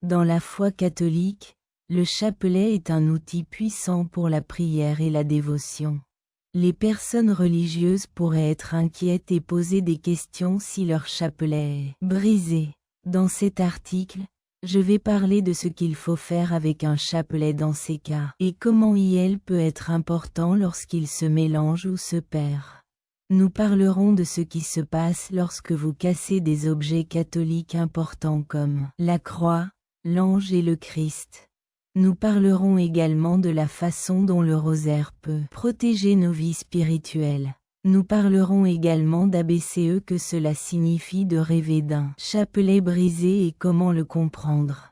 Dans la foi catholique, le chapelet est un outil puissant pour la prière et la dévotion. Les personnes religieuses pourraient être inquiètes et poser des questions si leur chapelet est brisé. Dans cet article, je vais parler de ce qu'il faut faire avec un chapelet dans ces cas, et comment il peut être important lorsqu'il se mélange ou se perd. Nous parlerons de ce qui se passe lorsque vous cassez des objets catholiques importants comme la croix, l'ange et le Christ. Nous parlerons également de la façon dont le rosaire peut protéger nos vies spirituelles. Nous parlerons également d'ABCE, que cela signifie de rêver d'un chapelet brisé et comment le comprendre.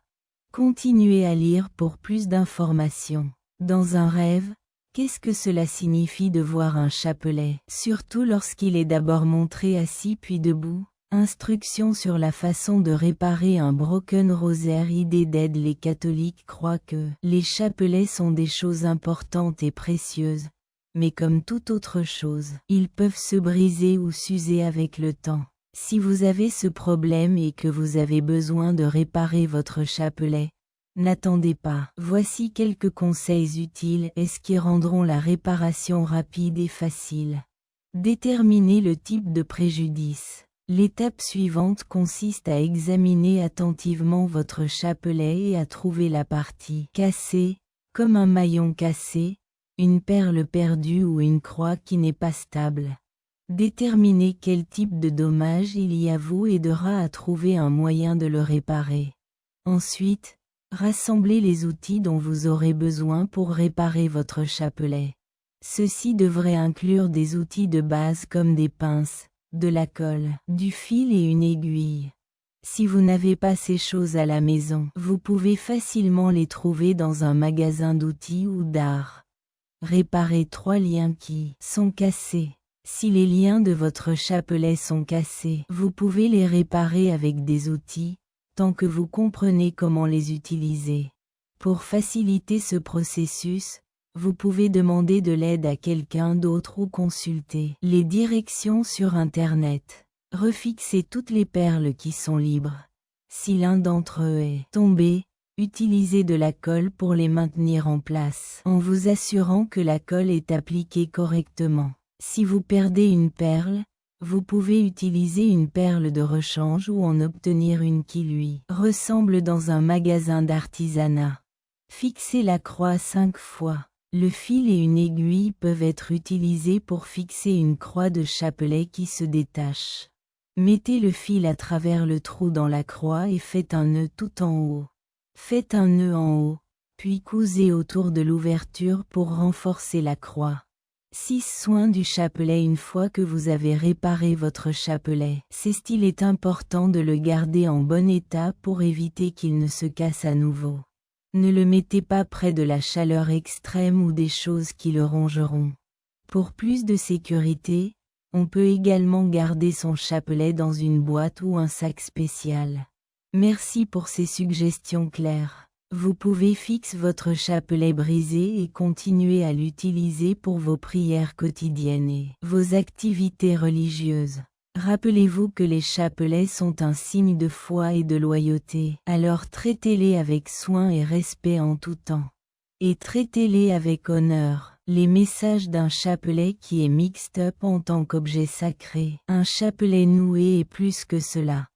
Continuez à lire pour plus d'informations. Dans un rêve, qu'est-ce que cela signifie de voir un chapelet, surtout lorsqu'il est d'abord montré assis puis debout? Instructions sur la façon de réparer un broken rosaire. Idée d'aide. Les catholiques croient que les chapelets sont des choses importantes et précieuses, mais comme toute autre chose, ils peuvent se briser ou s'user avec le temps. Si vous avez ce problème et que vous avez besoin de réparer votre chapelet, n'attendez pas. Voici quelques conseils utiles qui rendront la réparation rapide et facile. Déterminez le type de préjudice. L'étape suivante consiste à examiner attentivement votre chapelet et à trouver la partie cassée, comme un maillon cassé, une perle perdue ou une croix qui n'est pas stable. Déterminez quel type de dommage il vous aidera à trouver un moyen de le réparer. Ensuite, rassemblez les outils dont vous aurez besoin pour réparer votre chapelet. Ceci devrait inclure des outils de base comme des pinces, de la colle, du fil et une aiguille. Si vous n'avez pas ces choses à la maison, vous pouvez facilement les trouver dans un magasin d'outils ou d'art. Réparez 3 liens qui sont cassés. Si les liens de votre chapelet sont cassés, vous pouvez les réparer avec des outils, tant que vous comprenez comment les utiliser. Pour faciliter ce processus, vous pouvez demander de l'aide à quelqu'un d'autre ou consulter les directions sur Internet. Refixez toutes les perles qui sont libres. Si l'un d'entre eux est tombé, utilisez de la colle pour les maintenir en place, en vous assurant que la colle est appliquée correctement. Si vous perdez une perle, vous pouvez utiliser une perle de rechange ou en obtenir une qui lui ressemble dans un magasin d'artisanat. Fixez la croix 5 fois. Le fil et une aiguille peuvent être utilisés pour fixer une croix de chapelet qui se détache. Mettez le fil à travers le trou dans la croix et faites un nœud tout en haut. Faites un nœud en haut, puis cousez autour de l'ouverture pour renforcer la croix. 6. Soin du chapelet. Une fois que vous avez réparé votre chapelet, il est important de le garder en bon état pour éviter qu'il ne se casse à nouveau. Ne le mettez pas près de la chaleur extrême ou des choses qui le rongeront. Pour plus de sécurité, on peut également garder son chapelet dans une boîte ou un sac spécial. Merci pour ces suggestions claires. Vous pouvez fixer votre chapelet brisé et continuer à l'utiliser pour vos prières quotidiennes et vos activités religieuses. Rappelez-vous que les chapelets sont un signe de foi et de loyauté, alors traitez-les avec soin et respect en tout temps. Et traitez-les avec honneur. Les messages d'un chapelet qui est mixed up en tant qu'objet sacré. Un chapelet noué est plus que cela.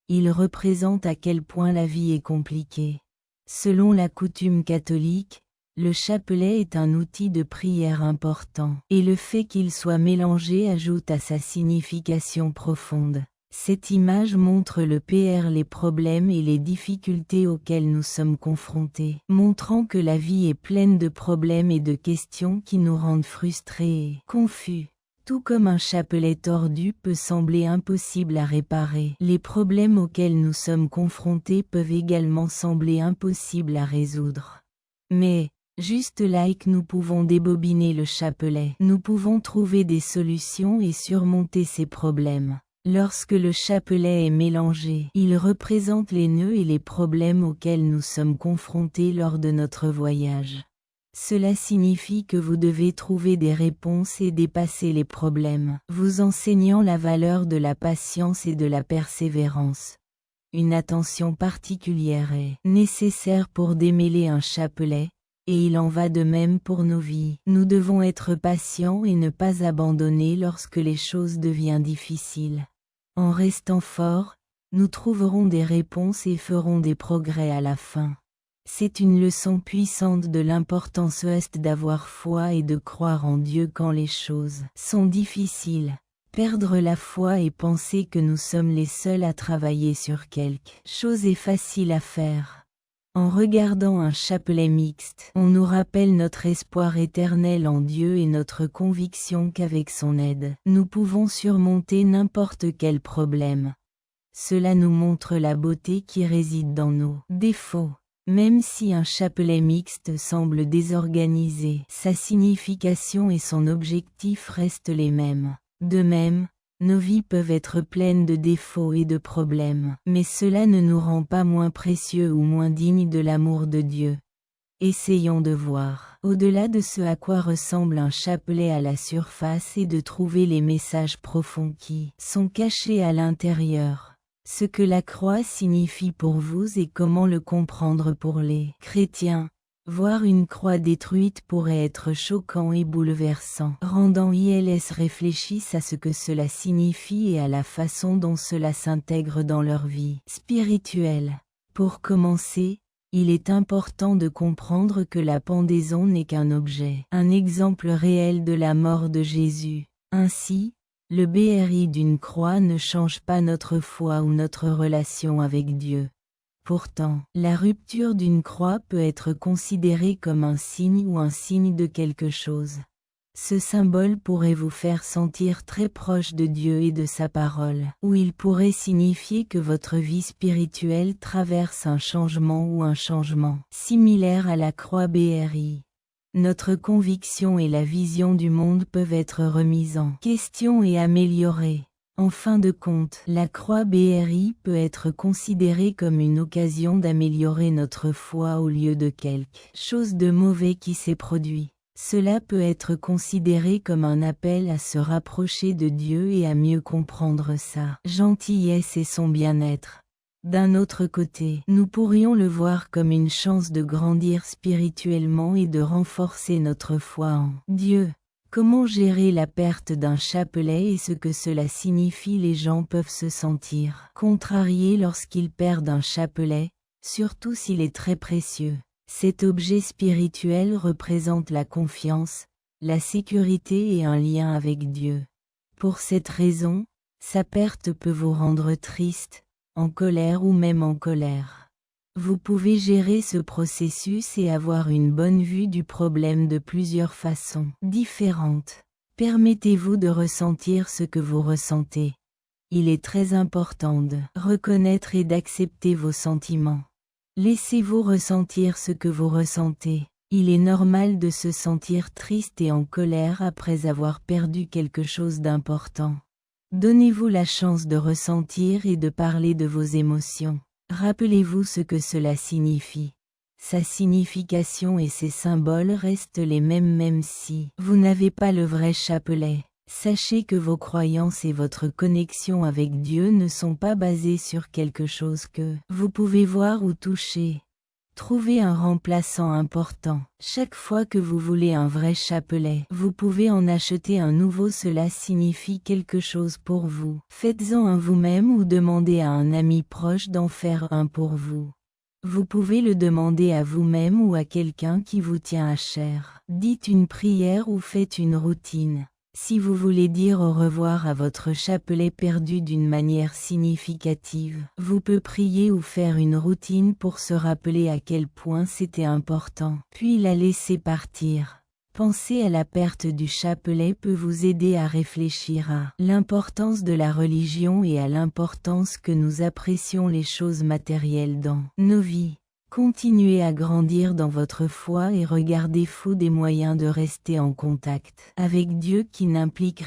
Il représente à quel point la vie est compliquée. Selon la coutume catholique, le chapelet est un outil de prière important, et le fait qu'il soit mélangé ajoute à sa signification profonde. Cette image montre les problèmes et les difficultés auxquels nous sommes confrontés, montrant que la vie est pleine de problèmes et de questions qui nous rendent frustrés et confus. Tout comme un chapelet tordu peut sembler impossible à réparer, les problèmes auxquels nous sommes confrontés peuvent également sembler impossibles à résoudre. Mais, juste nous pouvons débobiner le chapelet. Nous pouvons trouver des solutions et surmonter ces problèmes. Lorsque le chapelet est mélangé, il représente les nœuds et les problèmes auxquels nous sommes confrontés lors de notre voyage. Cela signifie que vous devez trouver des réponses et dépasser les problèmes, vous enseignant la valeur de la patience et de la persévérance. une attention particulière est nécessaire pour démêler un chapelet, et il en va de même pour nos vies. Nous devons être patients et ne pas abandonner lorsque les choses deviennent difficiles. En restant forts, nous trouverons des réponses et ferons des progrès à la fin. C'est une leçon puissante de l'importance d'avoir foi et de croire en Dieu quand les choses sont difficiles. Perdre la foi et penser que nous sommes les seuls à travailler sur quelque chose est facile à faire. En regardant un chapelet mixte, on nous rappelle notre espoir éternel en Dieu et notre conviction qu'avec son aide, nous pouvons surmonter n'importe quel problème. Cela nous montre la beauté qui réside dans nos défauts. Même si un chapelet mixte semble désorganisé, sa signification et son objectif restent les mêmes. De même, nos vies peuvent être pleines de défauts et de problèmes, mais cela ne nous rend pas moins précieux ou moins dignes de l'amour de Dieu. Essayons de voir au-delà de ce à quoi ressemble un chapelet à la surface et de trouver les messages profonds qui sont cachés à l'intérieur. Ce que la croix signifie pour vous et comment le comprendre pour les chrétiens. Voir une croix détruite pourrait être choquant et bouleversant, rendant ils réfléchissent à ce que cela signifie et à la façon dont cela s'intègre dans leur vie spirituelle. Pour commencer, il est important de comprendre que la pendaison n'est qu'un objet, un exemple réel de la mort de Jésus. Ainsi, le BRI d'une croix ne change pas notre foi ou notre relation avec Dieu. Pourtant, la rupture d'une croix peut être considérée comme un signe ou un signe de quelque chose. Ce symbole pourrait vous faire sentir très proche de Dieu et de sa parole, ou il pourrait signifier que votre vie spirituelle traverse un changement ou un changement similaire à la croix BRI. Notre conviction et la vision du monde peuvent être remises en question et améliorées. En fin de compte, la croix BRI peut être considérée comme une occasion d'améliorer notre foi au lieu de quelque chose de mauvais qui s'est produit. Cela peut être considéré comme un appel à se rapprocher de Dieu et à mieux comprendre sa gentillesse et son bien-être. D'un autre côté, nous pourrions le voir comme une chance de grandir spirituellement et de renforcer notre foi en Dieu. Comment gérer la perte d'un chapelet et ce que cela signifie? Les gens peuvent se sentir contrariés lorsqu'ils perdent un chapelet, surtout s'il est très précieux. Cet objet spirituel représente la confiance, la sécurité et un lien avec Dieu. Pour cette raison, sa perte peut vous rendre triste, en colère ou même en colère. Vous pouvez gérer ce processus et avoir une bonne vue du problème de plusieurs façons différentes. Permettez-vous de ressentir ce que vous ressentez. Il est très important de reconnaître et d'accepter vos sentiments. Laissez-vous ressentir ce que vous ressentez. Il est normal de se sentir triste et en colère après avoir perdu quelque chose d'important. Donnez-vous la chance de ressentir et de parler de vos émotions. Rappelez-vous ce que cela signifie. Sa signification et ses symboles restent les mêmes même si vous n'avez pas le vrai chapelet. Sachez que vos croyances et votre connexion avec Dieu ne sont pas basées sur quelque chose que vous pouvez voir ou toucher. Trouvez un remplaçant important. Chaque fois que vous voulez un vrai chapelet, vous pouvez en acheter un nouveau. Cela signifie quelque chose pour vous. Faites-en un vous-même ou demandez à un ami proche d'en faire un pour vous. Vous pouvez le demander à vous-même ou à quelqu'un qui vous tient à cœur. Dites une prière ou faites une routine. Si vous voulez dire au revoir à votre chapelet perdu d'une manière significative, vous pouvez prier ou faire une routine pour se rappeler à quel point c'était important, puis la laisser partir. Penser à la perte du chapelet peut vous aider à réfléchir à l'importance de la religion et à l'importance que nous apprécions les choses matérielles dans nos vies. Continuez à grandir dans votre foi et regardez-vous des moyens de rester en contact avec Dieu qui n'impliquent